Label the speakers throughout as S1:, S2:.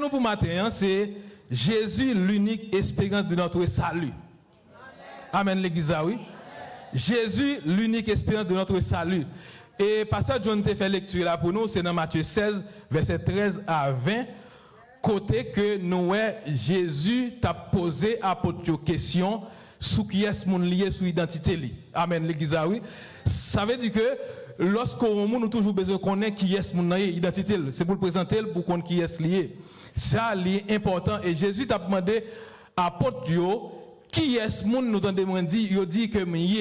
S1: nous pour matin, c'est Jésus, l'unique espérance de notre salut. Amen, l'église, oui. Jésus, l'unique espérance de notre salut. Et pasteur John te fait lecture là pour nous, c'est dans Matthieu 16, verset 13 à 20, côté que nous, Jésus t'a posé à votre question sur qui est-ce qu'on lié sur l'identité. Amen, l'église, oui. Ça veut dire que lorsqu'on nous toujours besoin de connaître qui est mon identité, c'est pour le présenter, pour connaître qui est lié. Ça, c'est important. Et Jésus t'a demandé à l'apôtre, qui est mon nous t'en demandé, il dit que m'y.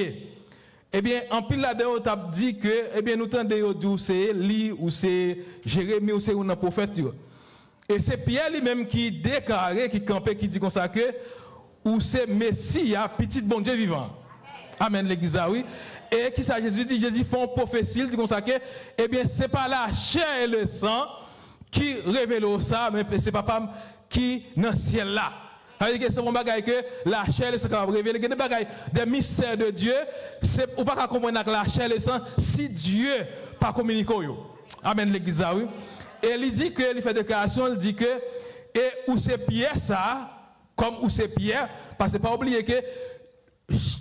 S1: Eh bien, en pile là-dedans, t'a dit que, eh bien, nous t'en dit c'est lui ou c'est Jérémie ou c'est un prophète. Et c'est Pierre lui-même qui déclare, qui campait, qui dit comme ça que, ou c'est Messie, petit bon Dieu vivant. Amen, l'église, oui. Et qui ça, Jésus dit, Jésus fait une prophétie, il dit comme ça que, eh bien, c'est pas la chair et le sang qui révèle ça, mais c'est papa qui dans le ciel là. C'est-à-dire que c'est un bagage que la chair et le sang va révéler. Des mystères de Dieu, c'est ou pas comprendre que la chair et le sang si Dieu pas communique. Amen, l'église, oui. Et il dit que, il fait déclaration, il dit que, et où c'est Pierre ça, comme où c'est Pierre, parce que pas oublier que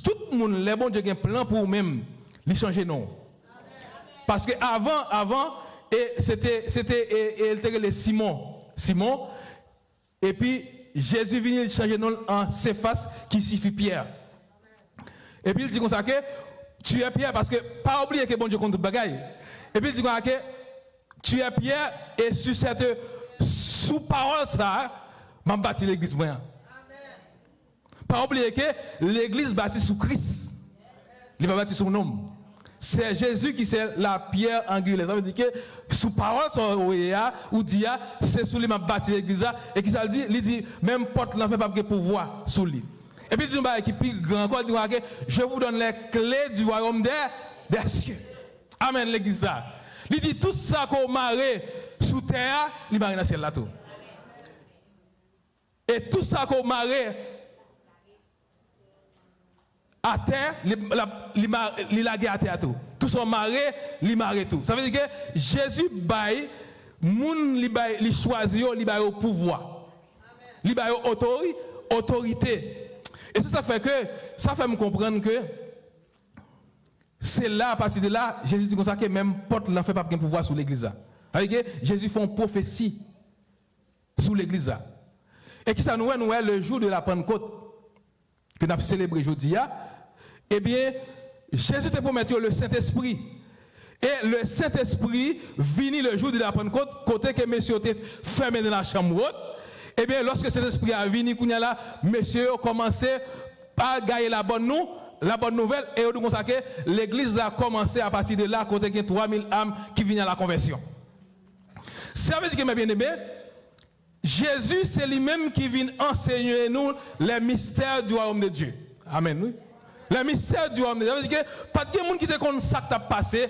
S1: tout le monde, les bons Dieu ont un plan pour eux-mêmes, ils changer non. Parce que avant, et c'était Simon, et puis Jésus vient changer nom en Céphas qui signifie Pierre. Et puis il dit comme ça que tu es Pierre parce que pas oublier que bon Dieu compte tout bagaille. Et puis il dit comme ça que tu es Pierre et sur cette sous-parole ça, m'a bâti l'église moi. Pas oublier que l'église bâtie sous Christ. Il va bâtir son nom. C'est Jésus qui c'est la pierre angulaire. Ça veut dire que sous parole ou dia c'est sous lui m'a bâti l'église et qui ça dit il dit même porte n'en fait pas de pouvoir sous lui. Et puis il dit qui plus grand encore dit que je vous donne les clés du royaume des cieux. Amen l'église. Il dit tout ça qu'on marre sous terre, il marre dans le ciel là tout. Et tout ça qu'on marre à terre, il a à terre tout. Tout son maré, il maré tout. Ça veut dire que Jésus baille, moun li choisit, li baille au pouvoir. Li baille autorité. Et ça fait que, ça fait me comprendre que c'est là, à partir de là, Jésus dit comme ça que même porte n'en fait pas de pouvoir sur l'église. C'est-à-dire que Jésus fait une prophétie sur l'église. Et qui ça nous est le jour de la Pentecôte que nous avons célébré aujourd'hui, eh bien, Jésus te promet le Saint-Esprit. Et le Saint-Esprit vini le jour de la Pentecôte, côté que messieurs étaient fermés dans la chambre haute. Eh bien, lorsque le Saint-Esprit a venu, messieurs ont commencé à gagner la bonne nouvelle, et on dit que l'église a commencé à partir de là, côté que 3000 âmes qui viennent à la conversion. Ça veut dire que, mes bien-aimés, Jésus, c'est lui-même qui vient enseigner nous les mystères du royaume de Dieu. Amen. Oui. Les mystères du royaume de Dieu. Ça veut dire que pas de monde qui te compte ça qui t'a passé,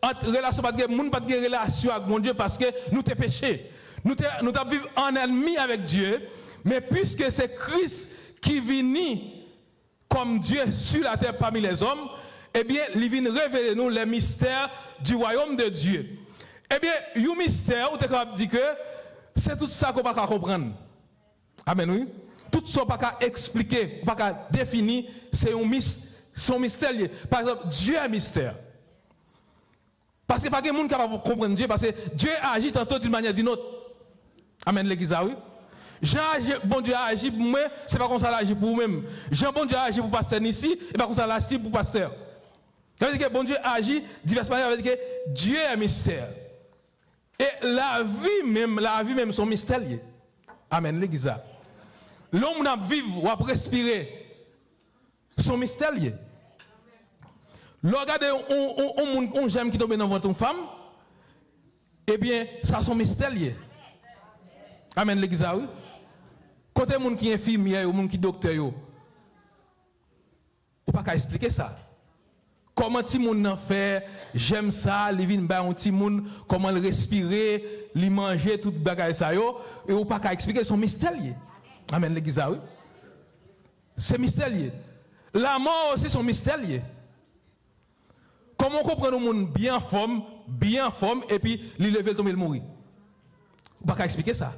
S1: entre relation, pas de monde, pas de relation avec mon Dieu parce que nous t'es péché. Nous vivons en ennemi avec Dieu, mais puisque c'est Christ qui vient comme Dieu sur la terre parmi les hommes, eh bien, il vient révéler nous les mystères du royaume de Dieu. Eh bien, un mystère, on est capable de dire que c'est tout ça qu'on ne peut pas comprendre. Amen, oui. Tout ça qu'on ne peut pas expliquer, qu'on ne peut pas définir, c'est un mystère. Par exemple, Dieu est un mystère. Parce que pas de monde capable de comprendre Dieu, parce que Dieu agit tantôt d'une manière ou d'une autre. Amen, l'église, oui. Bon Dieu a agi pour moi, c'est pas comme ça agit pour vous-même. Jean, bon Dieu a agi pour pasteur ici, et pas comme ça agit pour pasteur. Ça veut dire que bon Dieu agit diverses manières, ça veut dire que Dieu est un mystère. Et la vie même, son mystère. Amen, l'église. L'homme n'a vivre ou à respirer, son mystère. Regardez, on j'aime qui tombe dans votre femme, eh bien, ça son mystère. Amen, l'église. Oui. Côté les gens qui sont infirmiers ou les gens qui sont docteurs, on ne peut pas expliquer ça. Comment ti moun nan fait, j'aime ça, li vinn ba on ti moun, comment le respirer, li manger tout bagay ça yo, et ou pas expliquer son mystère. Amen l'église oui. C'est mystère. La mort aussi son mystère. Comment comprendre un monde bien en forme et puis li lever tomber le mourir. Ou pas expliquer ça.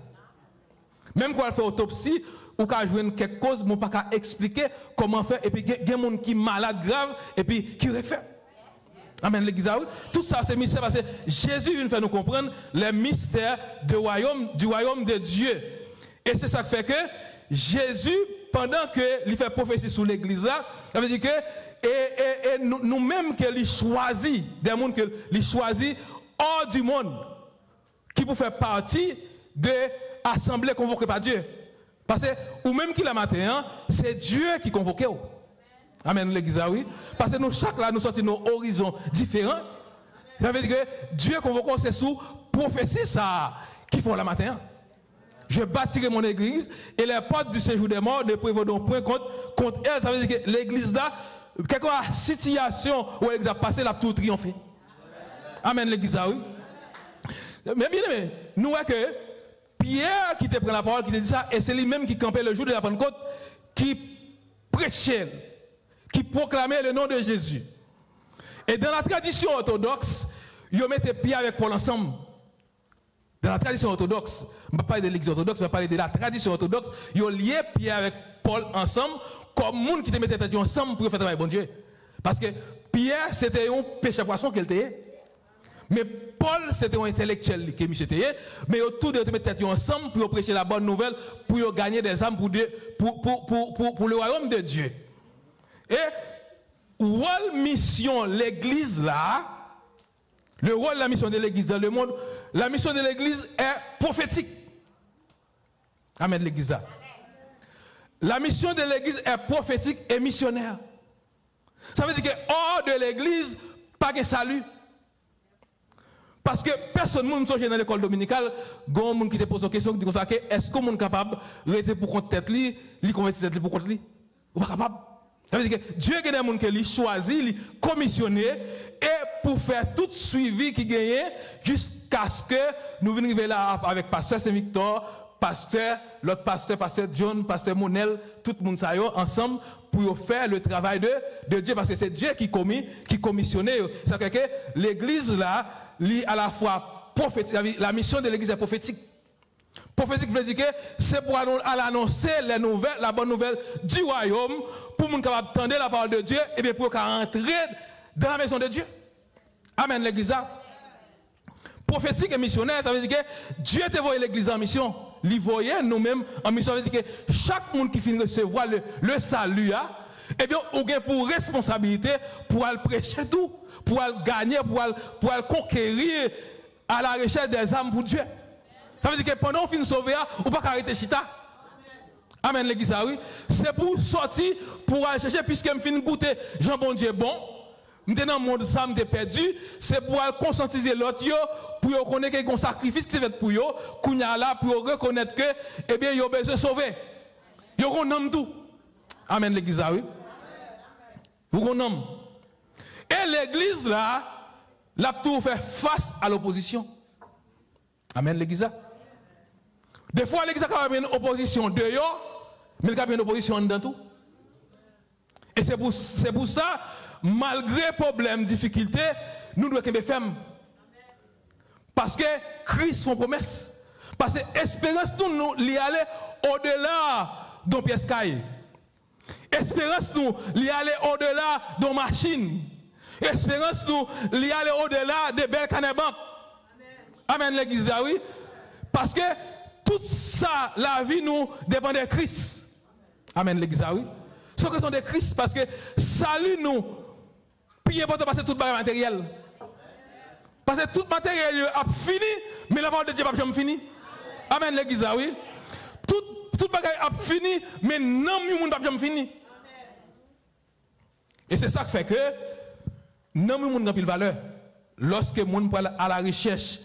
S1: Même quand on fait autopsie, ou qu'à jouer quelque cause, mais pas qu'à expliquer comment faire, et puis il y a des gens qui sont malades grave, et puis qui refait. Amen, l'église. Tout ça, c'est mystère parce que Jésus nous fait nous comprendre les mystères du royaume de Dieu. Et c'est ça qui fait que Jésus, pendant qu'il fait prophétie sur l'église, ça veut dire que et nous-mêmes qu'il choisit, des gens qu'il choisit hors du monde, qui pour faire partie de l'assemblée convoquée par Dieu. Parce que, ou même qu'il a matin, c'est Dieu qui convoque. Amen, l'église, oui. Parce que nous, chaque là, nous sortons nos horizons différents. Ça veut dire que Dieu convoque, c'est sous prophétie ça qui font la matin. Je bâtirai mon église et les portes du séjour des morts ne prévaudront point contre elle. Ça veut dire que l'église là, quelque situation où l'église a passé, la tout triomphé. Amen, l'église, oui. Mais bien aimé, nous voyons que Pierre qui te prend la parole, qui te dit ça, et c'est lui-même qui campait le jour de la Pentecôte, qui prêchait, qui proclamait le nom de Jésus. Et dans la tradition orthodoxe, ils mettaient Pierre avec Paul ensemble. Dans la tradition orthodoxe, je ne vais pas parler de l'église orthodoxe, je vais parler de la tradition orthodoxe, ils ont lié Pierre avec Paul ensemble, comme monde qui te mettait ensemble pour faire travailler bon Dieu. Parce que Pierre, c'était un péché poisson qu'il était. Mais Paul, c'était un intellectuel qui était, mais autour de mettre ensemble pour prêcher la bonne nouvelle, pour gagner des âmes pour le royaume de Dieu. Et rôle mission l'église là, le rôle de la mission de l'église dans le monde, la mission de l'église est prophétique. Amen, l'église. La mission de l'église est prophétique et missionnaire. Ça veut dire que hors de l'église, pas de salut. Parce que personne ne soit dans l'école dominicale, il y a des gens qui te posent la question, qui disent est-ce que monde est capable de rester pour compte tête lui, lui convertir tête pour compte lui? Ou pas capable? Ça veut dire que Dieu a des gens qui choisi, qui commissionné, et pour faire tout suivi qui gagne, jusqu'à ce que nous venions là avec pasteur Saint-Victor, l'autre pasteur, pasteur John, pasteur Monel, tout le monde ça ensemble pour faire le travail de Dieu, parce que c'est Dieu qui commissionné. C'est-à-dire que l'église là, à la fois prophétique, la mission de l'église est prophétique. Prophétique veut dire que c'est pour annoncer les nouvelles, la bonne nouvelle du royaume, pour nous capable d'entendre la parole de Dieu et bien pour entrer dans la maison de Dieu. Amen, l'église. Prophétique et missionnaire, ça veut dire que Dieu te voyait l'église en mission. Il voyait nous-mêmes en mission. Ça veut dire que chaque monde qui finit de recevoir le salut, eh bien, on a pour responsabilité pour aller prêcher tout, pour aller gagner, pour aller conquérir à la recherche des âmes pour Dieu. Ça veut dire que pendant qu'on finit de sauver, on ne peut pas arrêter chita. Amen, l'église, oui. C'est pour sortir, pour aller chercher, puisque je finis de goûter Jean bon Dieu bon. Maintenant, dans le monde, ça m'a perdu. C'est pour aller conscientiser l'autre, pour reconnaître qu'il y a un sacrifice qui est fait pour eux, qu'on y a là, pour reconnaître que, eh bien, ils ont besoin de sauver. Ils ont un homme tout. Amen, l'église, oui. Vous connaissez. Et l'église là, l'a tout fait face à l'opposition. Amen, l'église. Des fois, l'église a une opposition dehors, mais il y a une opposition dedans tout. Et c'est pour ça, malgré problèmes, difficultés, nous devons être fermes. Parce que Christ fait une promesse. Parce que l'espérance, nous, l'y aller au-delà de pièce caille. Espérance nous, l'y aller au-delà de machine. Espérance nous, l'y aller au-delà de belles canebanques. Amen, l'église, oui. Parce que tout ça, la vie nous dépend de Christ. Amen, l'église, oui. C'est une question de Christ parce que salut nous, puis important parce que tout le matériel. Parce que tout matériel a fini, mais la parole de Dieu n'a pas fini. Amen, l'église, oui. Tout bagage a fini, mais non, le monde n'a pas fini. Et c'est ça qui fait que non, le monde n'a plus de valeur. Lorsque le monde est à la recherche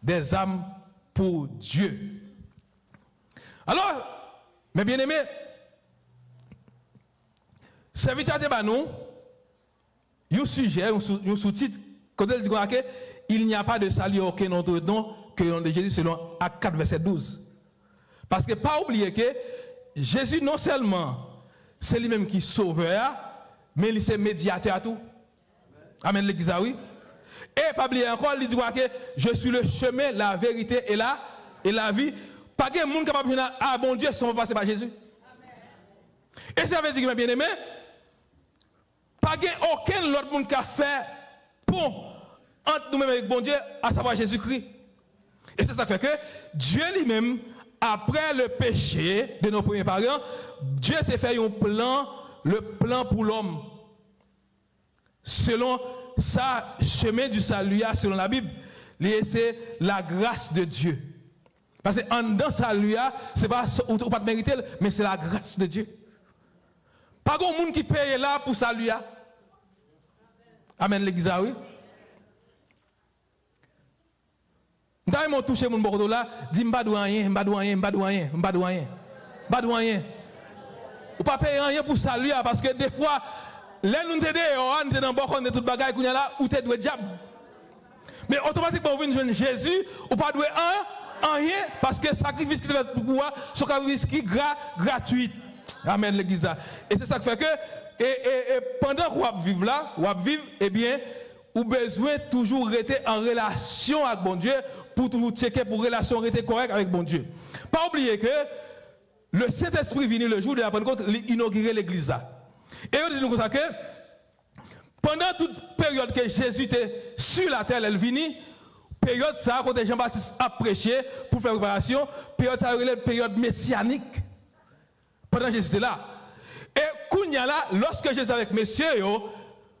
S1: des âmes pour Dieu. Alors, mes bien-aimés, serviteur de nous, un sujet, un sous-titre, quand elle dit qu'il n'y a pas de salut aucun autre nom que le nom de Jésus selon Actes 4, verset 12. Parce que pas oublier que Jésus non seulement c'est lui-même qui est sauveur, mais il est médiateur à tout. Amen, l'église, oui. Et pas oublier encore, il dit que je suis le chemin, la vérité et la vie. Pas de monde capable de dire ah bon Dieu sans passer par Jésus. Et ça veut dire que bien aimé, pas de aucun autre monde qui a fait pour entre nous-mêmes avec bon Dieu, à savoir Jésus-Christ. Et c'est ça qui fait que Dieu lui-même, après le péché de nos premiers parents, Dieu t'a fait un plan, le plan pour l'homme. Selon sa chemin du salut, selon la Bible, c'est la grâce de Dieu. Parce que en dans salut, c'est pas ou pas de mériter, mais c'est la grâce de Dieu. Pas grand monde qui paye là pour salut. Amen l'église oui. Quand ils touché mon bordeaux là, dit m'pas rien, m'pas rien, m'pas rien, m'pas rien. M'pas rien. Ou pas payer rien pour salut parce que des fois là nous t'aider, on est dans bon de toute bagaille qu'on a là ou t'es doué diable. Mais automatiquement vous venez Jésus ou pas doué rien parce que sacrifice qui fait pour pouvoir c'est sacrifice qui gratuit. Amen l'église. Et c'est ça qui fait que et pendant qu'on vivre là, on vivre eh bien ou besoin toujours rester en relation avec bon Dieu pour toujours checker pour relation rester correcte avec bon Dieu. Pas oublier que le Saint-Esprit venu le jour de la Pentecôte inaugurer l'église là. Et on dit nous comme ça que pendant toute période que Jésus était sur la terre, elle vini, période ça quand Jean-Baptiste a prêché pour faire préparation, période ça la période messianique. Pendant Jésus était là. Et kounya là, lorsque Jésus avec messieurs yo,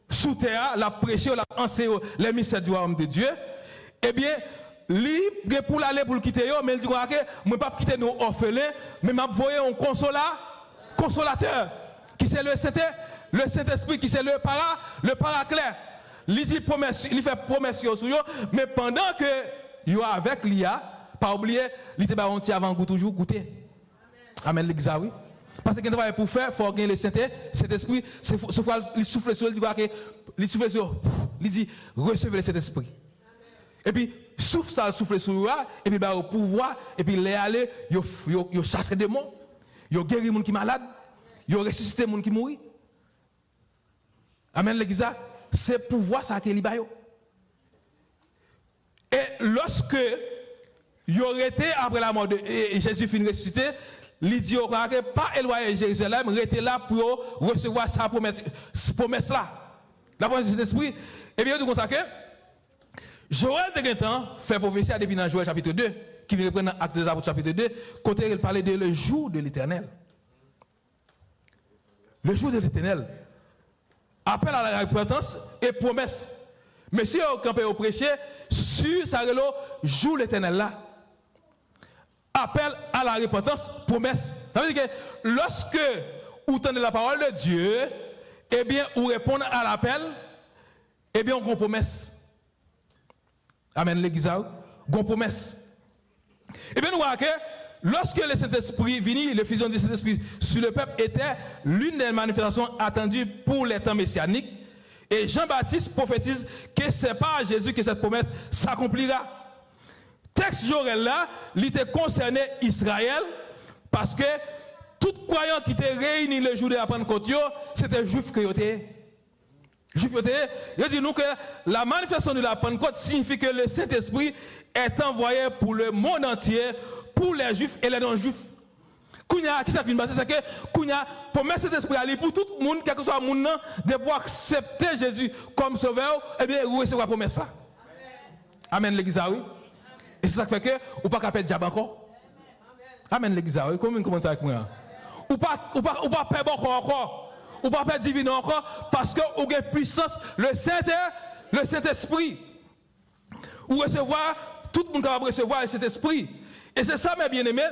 S1: sous terre, la prêché, la enseigné les mystères du royaume de Dieu, eh bien, libre pour l'aller pour le quitter, mais il dit que je ne vais pas quitter nos orphelins, mais je vais envoyer un consolateur, qui c'est le Saint-Esprit, qui c'est le paraclet. Il dit promesse, il fait promesse sur eux, mais pendant que vous avec l'IA, pas oublier, il était avant goût toujours goûter. Amen l'église oui. Parce que travail pour faire, il faut gagner le Saint-Esprit, il souffle sur il souffle sur, il dit recevez le Saint-Esprit. Et puis souffle sur lui, et puis au pouvoir, et puis les aller, il chasse des démons, il guérit les gens qui sont malades, il ressuscite les gens qui mourent. Amen l'église, c'est pouvoir ça qui est libre. Et lorsque il aurait été après la mort de Jésus fin ressuscité, il dit pas éloigner Jérusalem, rester là pour recevoir sa promesse là. La promesse de l'Esprit. Et bien, tout comme ça que Joël de Guintan fait prophétie depuis dans Joël chapitre 2, qui vient reprendre dans Actes des Apôtres chapitre 2, quand il parlait de le jour de l'Éternel. Le jour de l'Éternel. Appel à la repentance et promesse. Mais si on campé au prêcher, sur ça le jour de l'Éternel là. Appel à la repentance, promesse. Ça veut dire que lorsque vous entendez la parole de Dieu, eh bien, vous répondez à l'appel, eh bien, on promesse. Amen, l'église, on promesse. Eh bien, nous voyons que lorsque le Saint-Esprit vini, le fusion du Saint-Esprit sur le peuple était l'une des manifestations attendues pour les temps messianiques. Et Jean-Baptiste prophétise que ce n'est pas à Jésus que cette promesse s'accomplira. Texte Joël là, il était concerné Israël parce que tout croyant qui était réuni le jour de la Pentecôte, c'était juif que était. Juif que était. Il dit nous que la manifestation de la Pentecôte signifie que le Saint-Esprit est envoyé pour le monde entier, pour les juifs et les non-juifs. Kounya, qui ça qui passe, c'est que Kounya, pour mettre cet esprit aller pour tout le monde, quel que soit le monde, de pouvoir accepter Jésus comme sauveur, eh bien, recevoir la promesse ça. Amen l'église oui. Et c'est ça qui fait que, ou pas capable diable encore. Amen l'église. Comment commence avec moi? Ou pas perdre encore. Ou pas perdre divin encore. Parce que vous avez puissance, le Saint-Esprit. Ou recevoir, tout le monde capable recevoir le Saint-Esprit. Et c'est ça, mes bien-aimés.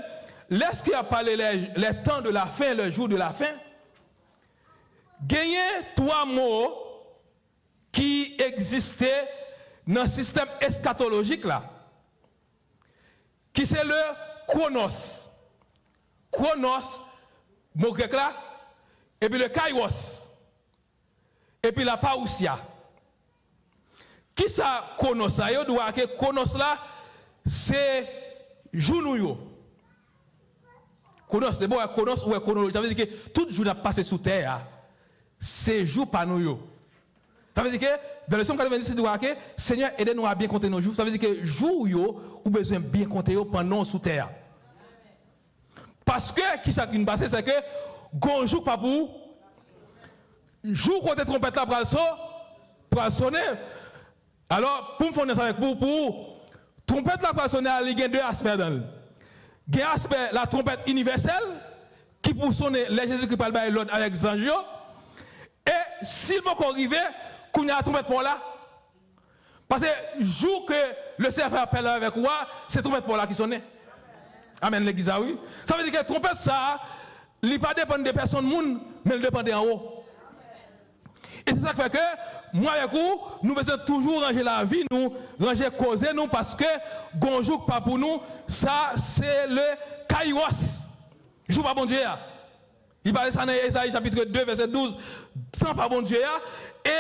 S1: Lorsqu'il a parlé les temps de la fin, le jour de la fin, gagner trois mots qui existaient dans le système eschatologique là. Qui c'est le chronos. Chronos, mot grec là, et puis le kairos, et puis la parousia. Qui ça chronos ça? Yo doit que chronos là, c'est jour yo. Chronos, c'est bon, chronos ou chronologie. Ça veut dire que tout jour a passé sous terre, c'est jour par nous yo. Ça veut dire que dans le Somme 90, c'est que Seigneur, aidez-nous à bien compter nos jours. Ça veut dire que jour yo, ou besoin bien compter pendant sous terre. Parce que, qui ça qui nous passe, c'est que, gonjou pas pour, jour côté trompette là, pour sonner. Alors, pour me faire ça avec vous, pour trompette là, pour sonner, il y a deux aspects dans le. Il y a l'aspect, la trompette universelle, qui pour sonner, les Jésus qui parle l'autre avec Zangio. Et s'il va arriver, qu'on y a la trompette pour là. Parce que jour que le Seigneur appelle avec moi, c'est trompette pour là qui sonne. Amen, l'église, oui. Ça veut dire que la trompette, ça, il ne dépend pas des personnes, mais il dépend en haut. Et c'est ça qui fait que, moi avec vous, nous devons toujours ranger la vie, nous, ranger causer nous, parce que, gonjouk pas pour nous, ça, c'est le kairos. Je pas bon Dieu. Il parle ça dans Ésaïe chapitre 2, verset 12. Sans pas bon Dieu. Et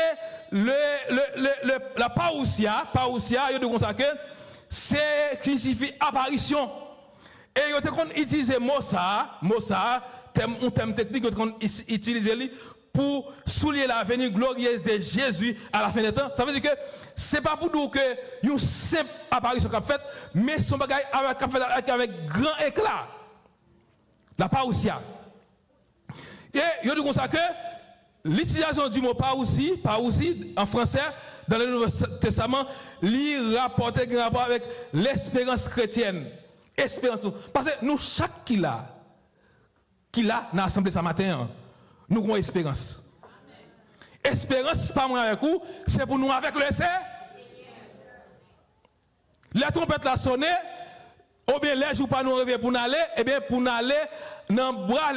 S1: la parousia, il dit comme ça que c'est qui signifie apparition. Et il ont utilisé mot ça, un terme technique, ils ont utilisé pour souligner la venue glorieuse de Jésus à la fin des temps. Ça veut dire que ce n'est pas pour dire que une simple apparition qu'a fait, mais son bagage avec grand éclat. La parousia. Et il dit comme ça que l'utilisation du mot parousie en français, dans le Nouveau Testament, lui rapporte un rapport avec l'espérance chrétienne. Espérance. Parce que nous, chaque qui l'a dans l'assemblée ce matin, nous avons espérance. Amen. Espérance, pas moi avec vous, c'est pour nous avec le Seigneur. La trompette l'a sonné, ou bien les jours pas nous rêver pour nous aller, et bien pour nous aller dans le bras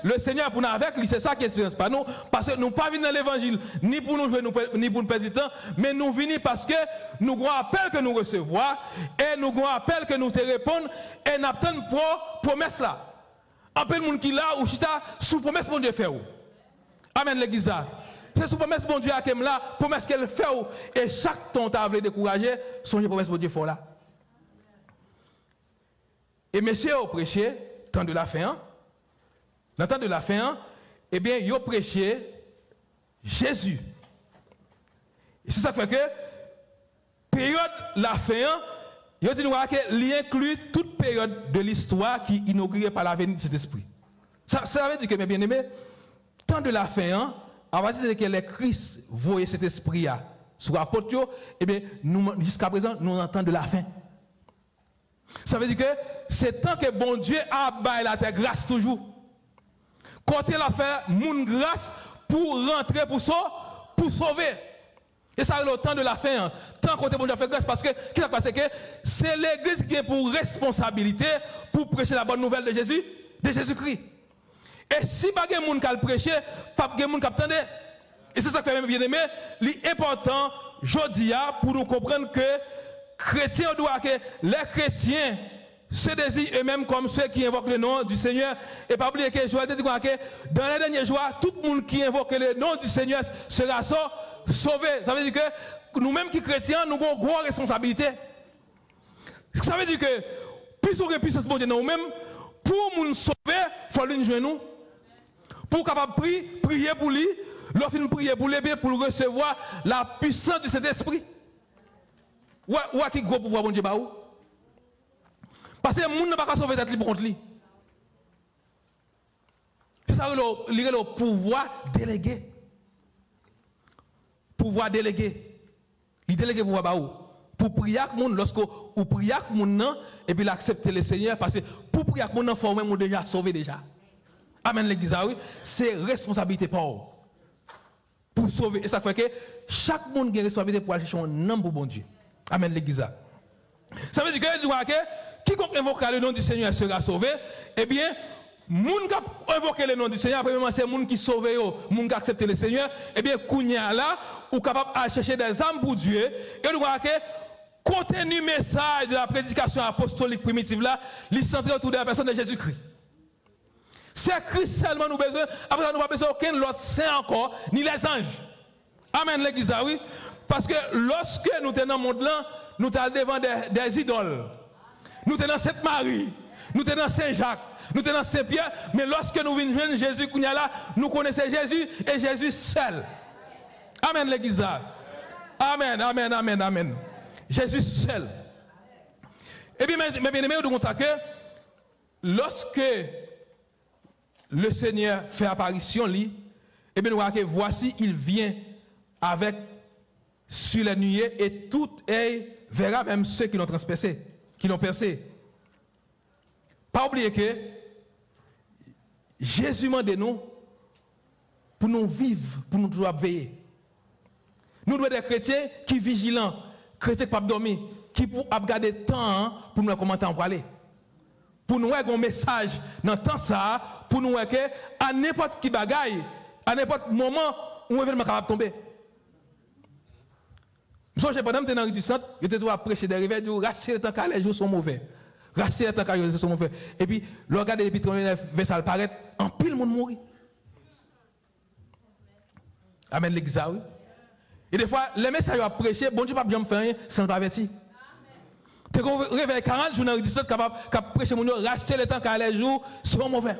S1: le Seigneur pour nous avec lui, c'est ça qui est espérance pas nous, parce que nous pas venir dans l'évangile ni pour nous jouer ni pour nous perdre du temps, mais nous venons parce que nous avons un appel que nous recevons et nous avons un appel que nous te répondons et nous attendons pour promesse là. Un peu de monde qui là ou chita sous promesse bon Dieu fait ou. Amen l'église. C'est sous promesse bon Dieu à qu'elle là, promesse qu'elle fait ou et chaque temps tu as voulu décourager, songez promesse bon Dieu fort là. Et messieurs au prêché temps de la fin, dans le temps de la fin, eh bien, ils ont prêché Jésus. Et c'est ça qui fait que, période la fin, ils ont dit qu'il inclut toute période de l'histoire qui est inaugurée par la venue de cet esprit. Ça veut dire que, mes bien-aimés, temps de la fin, à partir de que les Christ voyaient cet esprit sur l'apôtre, eh bien, jusqu'à présent, nous entendons de la fin. Ça veut dire que c'est tant que bon Dieu a baillé la terre grâce toujours. Quand il a fait mon grâce pour rentrer, pour sauver. Et ça c'est le temps de la fin. Tant que bon Dieu a fait grâce parce que qu'est-ce qui se passe que c'est l'église qui est pour responsabilité pour prêcher la bonne nouvelle de Jésus-Christ. Et si pas de monde qui a prêché, pas de monde qui attendait. Et c'est ça qui fait bien aimé, l'important aujourd'hui pour nous comprendre que chrétiens doivent que les chrétiens se désirent eux-mêmes comme ceux qui invoquent le nom du Seigneur. Et pas oublier que je vais dire que dans les derniers jours, tout le monde qui invoque le nom du Seigneur sera sauvé. Ça veut dire que nous-mêmes qui chrétiens, nous avons une grande responsabilité. Ça veut dire que plus on puissance de Dieu nous-mêmes, pour nous sauver, il faut nous joindre nous. Pour capable prier pour lui, lorsqu'il prier pour lui, pour recevoir la puissance de cet esprit. Ou qui gros pouvoir bon Dieu ba ou? Parce que le monde n'a pas sauver tête libre contre lui. C'est ça le pouvoir délégué. Pouvoir délégué. Il délégué pouvoir ba ou? Pour prier avec monde lorsque ou prier avec monde et puis l'accepter le Seigneur parce que pour prier avec monde faut même déjà sauvé déjà. Amen l'église oui, c'est responsabilité pour sauver et ça fait que chaque monde a une responsabilité pour aller chercher un nom pour bon Dieu. Amen l'église. Ça veut dire que quiconque invoquera le nom du Seigneur sera sauvé. Eh bien, moun qui invoquer le nom du Seigneur, premièrement, c'est moun qui sauve, moun qui accepte le Seigneur. Eh bien, kounya là, ou capable de chercher des âmes pour Dieu. Et nous voyons que contenu message de la prédication apostolique primitive là, il centré autour de la personne de Jésus-Christ. C'est Christ seulement nous besoin. Après ça, nous n'avons pas besoin aucun autre saint encore, ni les anges. Amen l'église, oui. Parce que lorsque nous sommes dans le monde là, nous sommes devant des idoles. Nous sommes dans Sainte Marie, nous sommes dans Saint Jacques, nous sommes dans Saint Pierre, mais lorsque nous venons joindre Jésus, nous connaissons Jésus et Jésus seul. Amen l'église. Amen, amen, amen, amen. Jésus seul. Et puis, mes bien-aimés, nous savons que lorsque le Seigneur fait apparition, lui, et bien nous voyons que voici, il vient avec sur les nuées et tout œil verra, même ceux qui l'ont transpercé, qui l'ont percé. Pas oublier que Jésus m'a dit nous pour nous vivre, pour nous toujours veiller. Nous devons être des chrétiens qui sont vigilants, chrétiens qui ne peuvent pas dormir, qui peuvent garder le temps pour nous commenter en aller. Pour nous avoir un message dans le temps ça, pour nous voir que à n'importe qui bagaille, à n'importe moment, un événement capable de tomber. Je sais pendant que dans le centre, je te dois prêcher des rivières, racheter le temps car les jours sont mauvais. Racheter le temps car les jours sont mauvais. Et puis, le regard des épîtres vers ça paraît, en pile le monde mourit. Amen l'église, oui. Et des fois, les messages à prêcher, bon Dieu, pas bien me faire rien sans t'avertir. Tu réveilles 40 jours dans le 17 capable de prêcher mon Dieu, racheter le temps car les jours sont mauvais.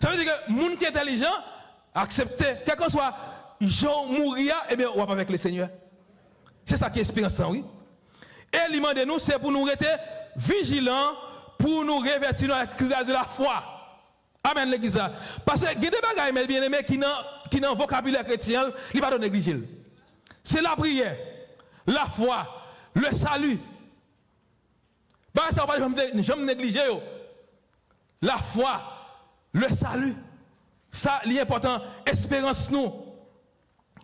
S1: Ça veut dire que les gens qui sont intelligents, accepter, quel que soit, ils vont mourir, et bien, on va avec le Seigneur. C'est ça qui est espérance, oui. Et l'imam de nous, c'est pour nous rester vigilants, pour nous revêtir dans la cuirasse de la foi. Amen, l'église. Parce que il y a des bagages, mes bien-aimés, qui dans le vocabulaire chrétien, il ne va pas négliger. C'est la prière, la foi, le salut. Ça, je ne négliger. La foi, le salut. Ça, c'est important. Espérance, nous.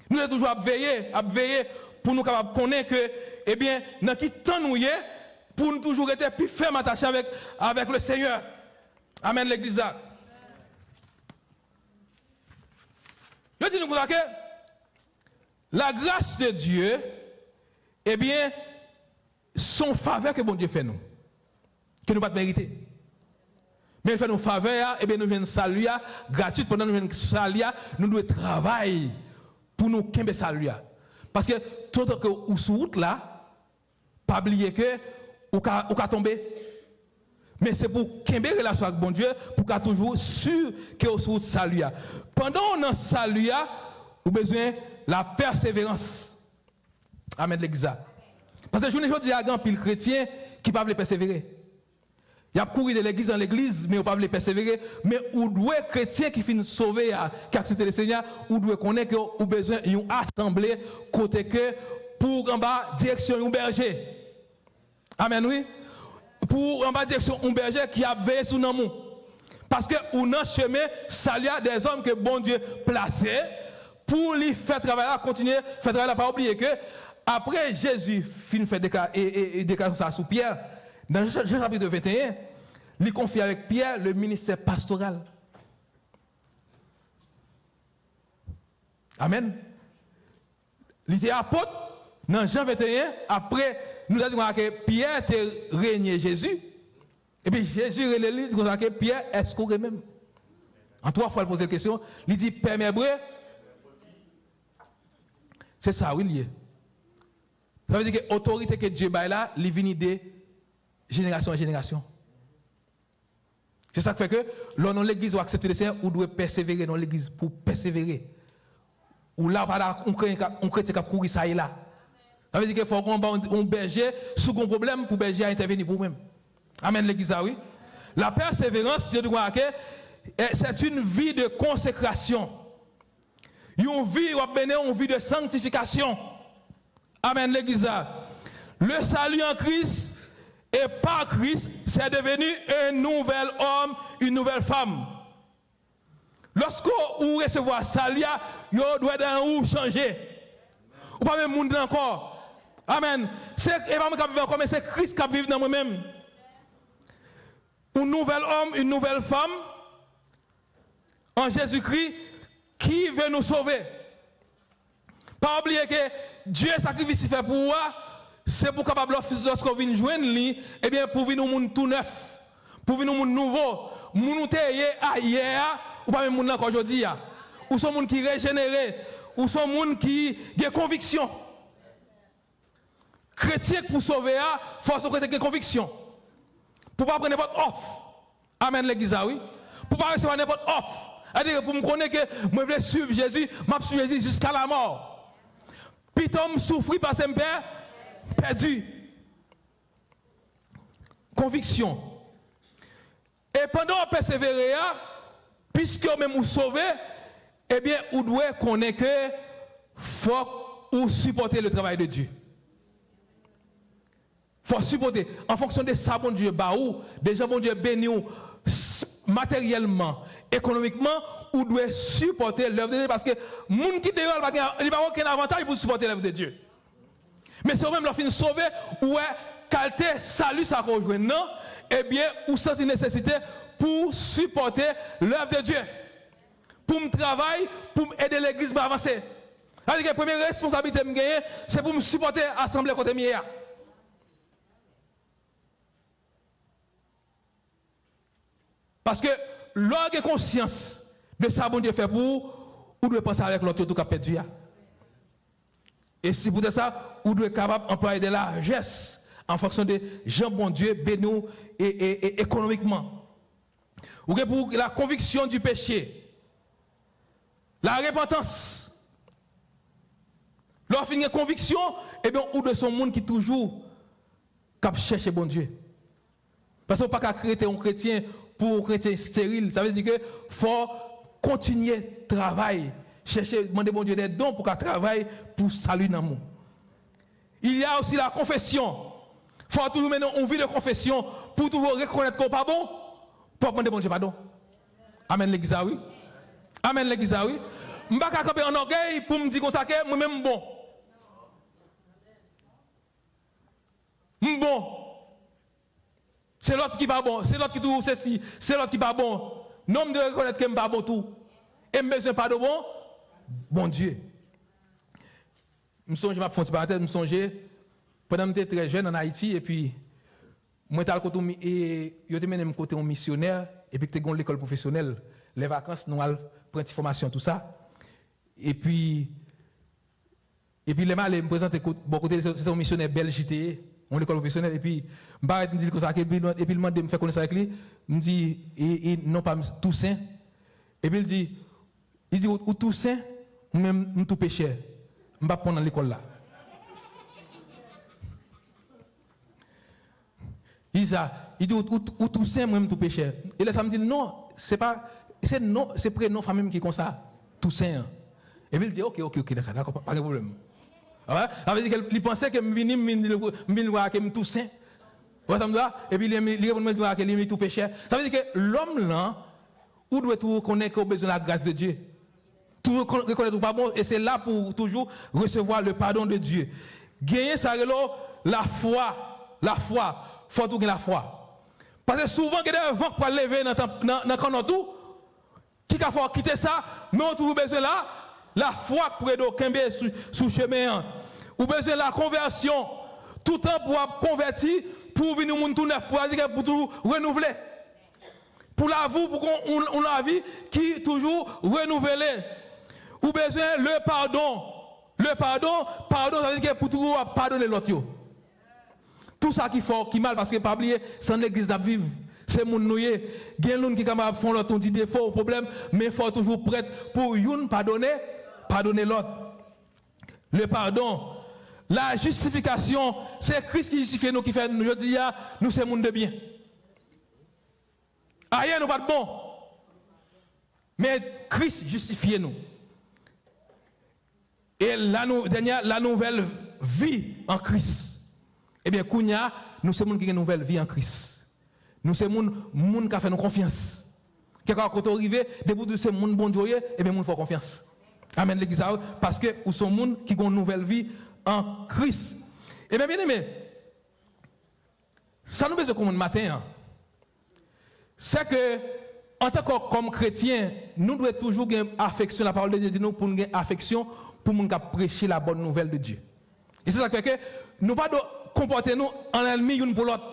S1: Nous devons toujours veiller pour nous connaître que, eh bien, dans qui temps nous y est, pour nous toujours être plus fermes attachés avec le Seigneur. Amen, l'église. Je dis nous que la grâce de Dieu, eh bien, son faveur que bon Dieu fait nous, que nous ne pas mériter. Mais il fait nos faveurs, eh bien, nous venons saluer gratuite pendant que nous venons saluer, nous devons travailler pour nous qu'aimer saluer. Parce que tout le que ou sur route là, pas oublier que ou ka tomber. Mais c'est pour qu'aimer relation avec bon Dieu, pour qu'à toujours sûr que au sur route saluer. Pendant on en saluer, vous avez besoin de la persévérance. Amen l'église. Parce que je ne dis à grand pile chrétien qui ne peuvent pas persévérer. Il y a couru de l'église en l'église, mais on ne peut pas persévérer. Mais où doit chrétien qui finit sauver, qui accepte le Seigneur, où doit connaître que vous besoin d'une assemblée côté que pour en bas direction un berger. Amen oui. Pour en bas direction un berger qui a veillé sur nous. Parce que on a chemin salut des hommes que bon Dieu placé pour lui faire travailler, continuer faire travailler, pas oublier que après Jésus finit fait déclarer ça sous Pierre. Dans Jean chapitre 21, il confie avec Pierre le ministère pastoral. Amen. Il était apôtre dans Jean 21. Après, nous avons dit que Pierre était régné Jésus. Et puis Jésus lui dit que Pierre est-ce qu'on est même. En 3 fois, il pose la question. Il dit Père mes brés. C'est ça, oui, il est. Ça veut dire que l'autorité que Dieu a là, il vient de génération en génération. C'est ça qui fait que, dans l'église, on accepte le Seigneur, on doit persévérer dans l'église pour persévérer. Ou là, on crée qui courir ça et là. Ça veut dire qu'il faut qu'on berger sous un problème pour berger à intervenir pour nous-mêmes. Amen, l'église, oui. La persévérance, c'est une vie de consécration. Une vie de sanctification. Amen, l'église. Le salut en Christ et par Christ, c'est devenu un nouvel homme, une nouvelle femme. Lorsque vous recevez salut, vous devez changer. Ou pas même monde encore. Amen. C'est pas moi qui vivre encore, mais c'est Christ qui vit dans moi-même. Un nouvel homme, une nouvelle femme en Jésus-Christ qui veut nous sauver. Pas oublier que Dieu sacrifice fait pour moi. C'est pour capable lorsqu'on vient joindre lui, eh bien pour venir au monde tout neuf, pour venir au monde nouveau, moun te hier ou pas même monde encore aujourd'hui, ou sont monde qui régénéré, ou sont monde qui a conviction. Chrétien pour sauver faut se chrétien qui conviction. Pour pas prendre n'importe offre. Amen l'église oui. Pour pas recevoir n'importe offre. C'est-à-dire pour me connaître que moi je veux suivre Jésus, m'a suivre Jésus jusqu'à la mort. Pitom souffrir parce que père perdu. Conviction. Et pendant qu'on persévère, puisque même vous sauvez, eh bien, vous devez connaître que faut ou supporter le travail de Dieu. Faut supporter en fonction de ça, bon Dieu, baou, déjà bon Dieu béni matériellement, économiquement, ou doit supporter l'œuvre de Dieu parce que moun qui dehors il n'a aucun avantage pour supporter l'œuvre de Dieu. Mais c'est même leur fin sauver ou qualité salut ça rejoint non, eh bien ou sans nécessité pour supporter l'œuvre de Dieu. Pour me travailler, pour aider l'église à avancer. Alors la première responsabilité que je c'est pour me supporter l'assemblée côté mien. Parce que lorsque conscience de ça bon Dieu fait pour, ou doit penser avec l'autre tout cas perdu. Et si pour ça, ou doit être capable d'employer de la largesse en fonction de Jean bon Dieu béni et économiquement. Ou pour la conviction du péché, la repentance. Lorsqu'il y a une conviction, eh bien, ou de son monde qui toujours cap chercher bon Dieu. Parce qu'on ne peut pas créer un chrétien pour un chrétien stérile. Ça veut dire qu'il faut continuer à travailler, chercher, demander bon Dieu des dons pour qu'il travaille pour saluer dans le monde. Il y a aussi la confession. Il faut toujours mener une vie de confession pour toujours reconnaître qu'on n'est pas bon, pour demander bon Dieu pardon. Amen l'église, oui. Amen l'église, oui. Je ne vais pas camper en orgueil pour me dire qu'on s'acquiert, moi-même bon. Bon. C'est l'autre qui pas bon, c'est l'autre qui tout ceci, c'est l'autre qui pas bon. Non, je dois reconnaître que je ne pas bon tout. Et je besoin pas de bon, bon Dieu. Je me songe, je m'ai parenthèse, je me songe, pendant que j'étais très jeune en Haïti, et puis, moi, j'étais mené côté un missionnaire, et puis, j'étais à l'école professionnelle, les vacances, nous allons prendre une formation, tout ça. Et puis, les mal, me présenter, bon côté, c'était un missionnaire belge, on l'école professionnelle, et puis, je me dis comme ça, et puis, il m'a demandé de me faire connaître avec lui, il me dit, non pas Toussaint, et puis il dit, ou Toussaint, même tout péché, je ne vais pas prendre dans l'école là. Il dit, ou Toussaint, même tout péché. Et là, ça me dit, non, c'est prénom famille qui est comme ça, Toussaint. Et puis il dit, ok, d'accord, pas de problème. Il pensait que je venais que Toussaint. Et puis il répond qu'il est tout péché. Ça veut dire que l'homme là, où doit tout reconnaître qu'il a besoin de la grâce de Dieu. Tout reconnaître pas bon, et c'est là pour toujours recevoir le pardon de Dieu. Gagner ça, la foi. La foi. Il faut tout gagner la foi. Parce que souvent, il y a des vents pour lever dans le tout. Qui a fait quitter ça, mais on trouve besoin là. La foi pour aider sous chemin. Ou besoin de la conversion. Tout temps pour convertir, pour venir au monde tout neuf, pour tout renouveler. Pour la vie, pour qu'on a la vie qui est toujours renouvelée. Ou besoin le pardon. Le pardon, ça veut dire pour toujours pardonner l'autre. Tout ça qui fait qui mal, parce que pas oublier, sans l'église d'à vivre. C'est mon noué. Il y a des gens qui font l'autre dit défaut, problème, mais il faut toujours prêt pour une pardonner l'autre. Le pardon. La justification, c'est Christ qui justifie nous, qui fait nous. Je dis, nous sommes monde de bien. Ailleurs, nous pas de bon. Mais Christ justifie nous. Et la nouvelle vie en Christ. Eh bien, Kounia, nous sommes qui ont une nouvelle vie en Christ. Nous sommes gens qui fait nous confiance. Quand on arrive, debout de ce monde bon Dieu, eh bien, nous faut confiance. Amen l'église, parce que nous sommes gens qui ont une nouvelle vie en Christ. Eh bien, bien aimé, ça nous besoin comme un matin. C'est que, en tant que comme chrétien, nous devons toujours avoir affection, la parole de Dieu nous pour nous avoir affection, pour nous prêcher la bonne nouvelle de Dieu. Et c'est ça qui fait que nous ne pouvons pas comporter nous en ennemi l'une pour l'autre.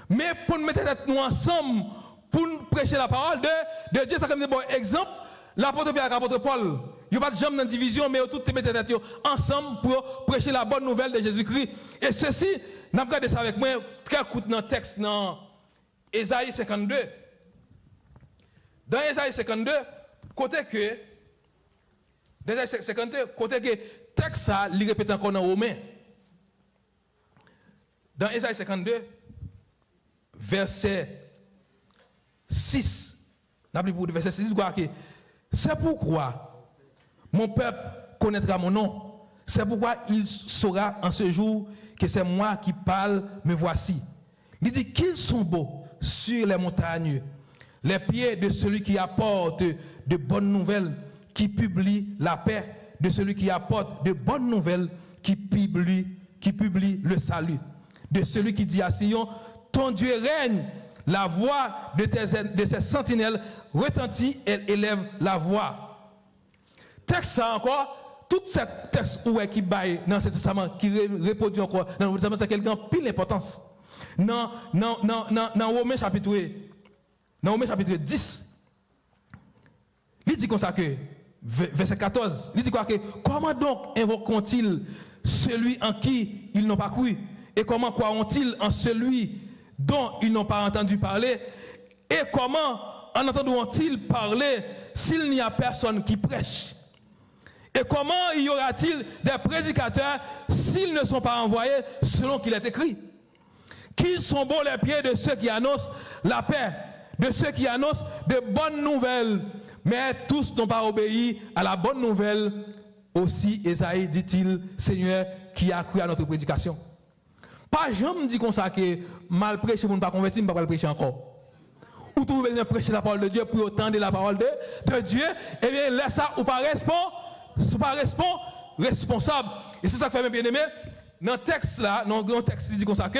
S1: Mais pour nous mettre nous ensemble, pour nous prêcher la parole de Dieu, ça comme un bon exemple. L'apôtre Pierre et l'apôtre Paul, il n'y a pas de jamais dans division, mais tout est mettre ensemble pour prêcher la bonne nouvelle de Jésus-Christ. Et ceci, nous regardez ça avec moi, très court dans le texte, dans Ésaïe 52. Dans Ésaïe 52, côté que, dans Ésaïe 52, côté que, texte ça, il répète encore dans Romain. Dans Ésaïe 52, verset 6. Pour le verset 6, c'est pourquoi mon peuple connaîtra mon nom. C'est pourquoi il saura en ce jour que c'est moi qui parle, me voici. Il dit qu'ils sont beaux sur les montagnes, les pieds de celui qui apporte de bonnes nouvelles, qui publie la paix, de celui qui apporte de bonnes nouvelles, qui publie le salut, de celui qui dit à Sion, ton Dieu règne, la voix de ses sentinelles retentit, elle élève la voix. Texte ça encore, tout ce texte qui baille dans cet testament, qui reproduit encore dans le Nouveau Testament, c'est quelqu'un pile d'importance. Dans Romains chapitre 10, il dit comme ça que, verset 14, il dit quoi que, comment donc invoqueront-ils celui en qui ils n'ont pas cru? Et comment croiront-ils en celui dont ils n'ont pas entendu parler? Et comment en entendront-ils parler s'il n'y a personne qui prêche? Et comment y aura-t-il des prédicateurs s'ils ne sont pas envoyés selon qu'il est écrit? Qu'ils sont beaux les pieds de ceux qui annoncent la paix, de ceux qui annoncent de bonnes nouvelles, mais tous n'ont pas obéi à la bonne nouvelle. Aussi, Esaïe dit-il, Seigneur, qui a cru à notre prédication. Pas jamais dit comme ça que mal prêcher pour ne pas convertir, mais pas le prêcher encore. Ou tout besoin prêcher la parole de Dieu pour entendre la parole de Dieu, et bien laisse ça ou pas responsable. Et c'est ça que fait bien aimé. Dans le texte là, dans le texte, il dit comme ça que,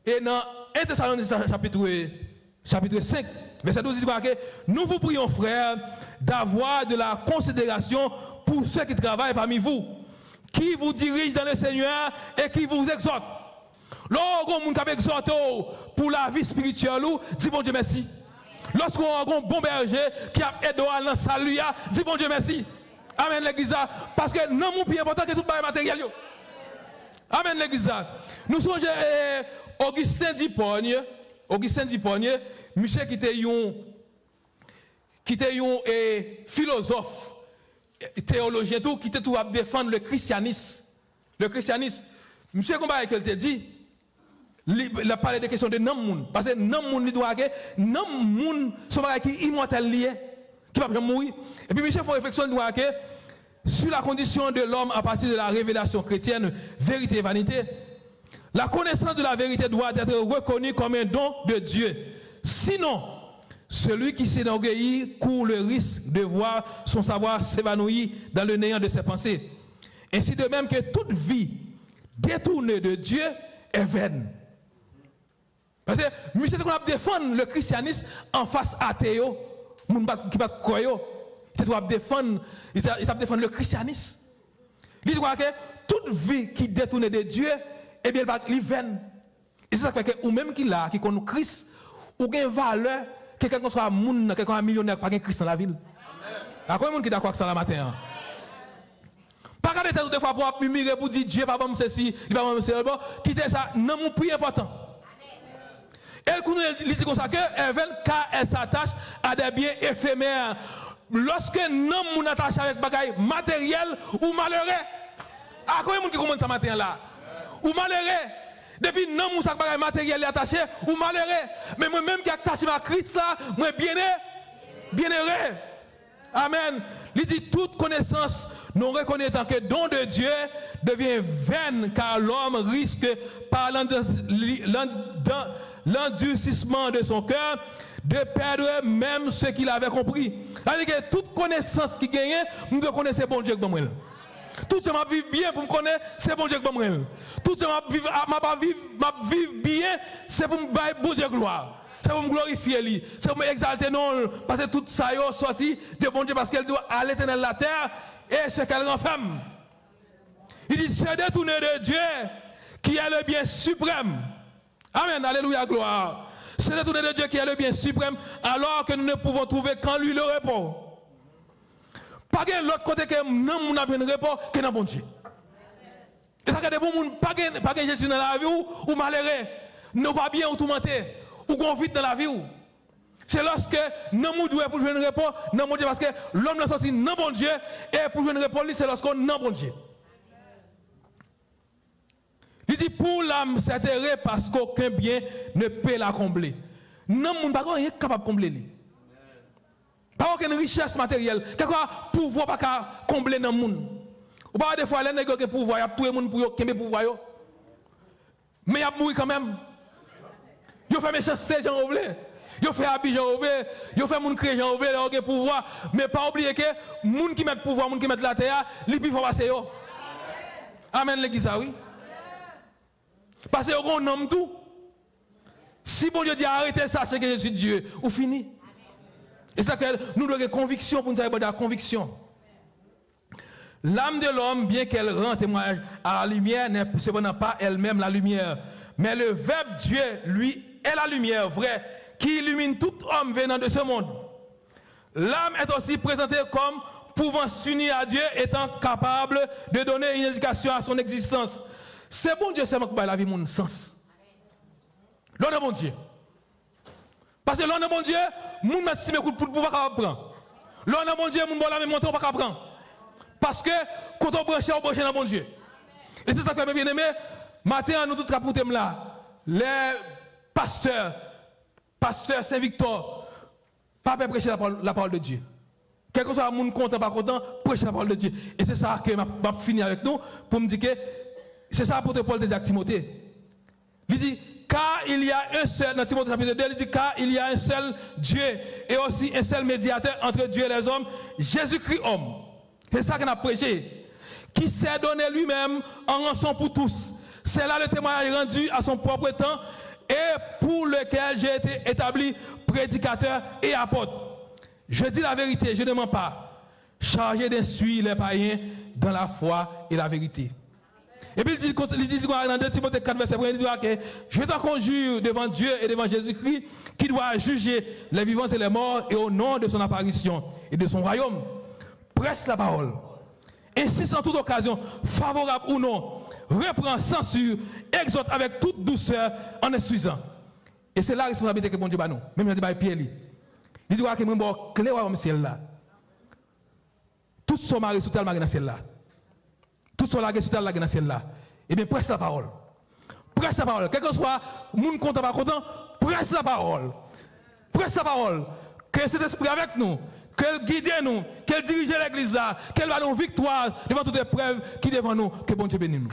S1: et dans 1 Thessaloniciens chapitre 5, verset 12, il dit que nous vous prions, frères, d'avoir de la considération pour ceux qui travaillent parmi vous, qui vous dirigent dans le Seigneur et qui vous exhortent. Lorsqu'on vous exhorte pour la vie spirituelle, dis bon Dieu merci. Lorsqu'on a un bon berger qui a aidé à la salut, dis bon Dieu merci. Amen l'église. Parce que non, mon plus important que tout le matériel. Amen l'église. Nous sommes Augustin Dipogne, monsieur qui était un philosophe, théologien, tout, qui était tout à défendre le christianisme. Monsieur, comment il te dit, il a parlé des questions de non-moun. Parce que non-moun, il doit que non-moun, c'est un qui est immortel lié, qui ne va pas mourir. Et puis, monsieur, il faut réflexion, il doit que sur la condition de l'homme à partir de la révélation chrétienne, vérité et vanité, la connaissance de la vérité doit être reconnue comme un don de Dieu. Sinon, celui qui s'enorgueillit court le risque de voir son savoir s'évanouir dans le néant de ses pensées. Ainsi de même que toute vie détournée de Dieu est vaine. Parce que monsieur qu'on a défendre le christianisme en face athéo, qui ne pas croire, il doit défendre le christianisme. Il dit que toute vie qui détourne de Dieu, eh bien, elle est vaine. Et c'est ça qui fait que, ou même qui l'a, qui connaît Christ, ou qui a une valeur, quelqu'un qui soit un millionnaire, pas un Christ dans la ville. Il y a combien de monde qui est d'accord avec ça le matin? Pas quand tu des fois pour murmurer pour dire Dieu, papa, ceci, il va me ceci, quitter ça, non, mon plus important. Elle dit comme ça qu'elle veut car elle s'attache à des biens éphémères. Lorsque non, mon attache avec bagaille matériel ou malheureux. À combien de monde qui commence ça matin là? Ou malheureux. Depuis non, mon sac bagaille matériel est attaché ou malheureux. Mais moi-même qui attaché à Christ là, moi bien heureux. Amen. Il dit toute connaissance, nous reconnaissons que don de Dieu devient vaine car l'homme risque par l'endurcissement de son cœur de perdre même ce qu'il avait compris. C'est-à-dire que toute connaissance qui gagne, nous reconnaissons bon Dieu comme moi. Tout ce que je vis bien pour me connaître, c'est bon Dieu comme moi. Tout ce que je vis bien, c'est pour me faire bon Dieu gloire. C'est pour me glorifier lui, c'est pour me exalter non, parce que tout ça est sorti de bon Dieu parce qu'elle doit à l'éternel la terre et ce qu'elle renferme. Il dit c'est détourné de Dieu qui est le bien suprême. Amen, alléluia, gloire. C'est détourné de Dieu qui est le bien suprême alors que nous ne pouvons trouver qu'en lui le repos. Pas de l'autre côté que nous avons bien repos que dans bon Dieu. Et ça que des bons monde pas de Jésus dans la vie ou malheureux, non pas bien ou tout menté. Ou qu'on vit dans la vie. C'est lorsque nous devons pour jouer un repos, non bon Dieu, parce que l'homme n'a sorti non bon Dieu, et pour jouer un repos, c'est lorsqu'on non bon Dieu. Il dit pour l'âme s'atterrer parce qu'aucun bien ne peut la combler, non, moun pas rien capable de combler lui. Pas aucune richesse matérielle, quelque pouvoir pas combler dans monde. Ou pas des fois les nèg qui pouvoir, y a tout le monde pour kembe pouvoir yo. Mais y a mourir quand même. Yo fait méchant c'est Jean Rouvelé. Yo fait habit Jean Rouvelé, yo fait moun créer Jean Rouvelé, yo pouvoir, mais pas oublier que moun qui met pouvoir, moun qui met la terre, li pi faut passer yo. Amen l'église oui. Parce que on nomme tout. Si bon Dieu dit arrêtez ça, c'est que je suis Dieu, ou fini. Et ça que nous devons conviction pour nous avoir la conviction. L'âme de l'homme, bien qu'elle rend témoignage à la lumière, n'est cependant pas elle-même la lumière. Mais le Verbe Dieu, lui, est la lumière vraie qui illumine tout homme venant de ce monde. L'âme est aussi présentée comme pouvant s'unir à Dieu, étant capable de donner une indication à son existence. C'est bon Dieu seulement qui la vie mon sens. L'homme de mon Dieu. Parce que l'homme de mon Dieu, moun met si mes coups de pouvoir pas prendre. L'homme de mon Dieu, moun bon la même montant pas prendre. Parce que quand on branche dans mon Dieu. Et c'est ça que bien aimé, matin nous tous raconter là, les pasteurs Saint-Victor, pas prêcher la parole de Dieu. Quel que soit le monde content pas content, prêcher la parole de Dieu. Et c'est ça que m'a fini avec nous pour me dire que c'est ça l'apôtre Paul dit à Timothée. Il dit car il y a un seul, dans Timothée chapitre 2, il dit car il y a un seul Dieu et aussi un seul médiateur entre Dieu et les hommes, Jésus-Christ homme. C'est ça qu'on a prêché. Qui s'est donné lui-même en rançon pour tous. C'est là le témoignage rendu à son propre temps et pour lequel j'ai été établi prédicateur et apôtre. Je dis la vérité, je ne mens pas. Chargé d'instruire les païens dans la foi et la vérité. Et puis il dit dans 2 Timothée 4, verset 1, il dit que je t'en conjure devant Dieu et devant Jésus-Christ qui doit juger les vivants et les morts et au nom de son apparition et de son royaume. Presse la parole. Insiste en toute occasion, favorable ou non, reprend, censure, exhorte avec toute douceur en instruisant. Et c'est la responsabilité que bon Dieu bat nous. Même si on dit Pierre, il dit que mon clé au ciel là. Tout son mari sous tel mari dans ciel là. Tout son lagué sous tel lagué dans ciel là. Eh bien presse la parole. Presse la parole. Quel que soit moun content pas content, presse la parole. Presse la parole. Que cet esprit avec nous. Qu'elle guide nous, qu'elle dirige l'église là, qu'elle va nous victoire devant toute épreuve qui est devant nous, que bon Dieu bénisse nous.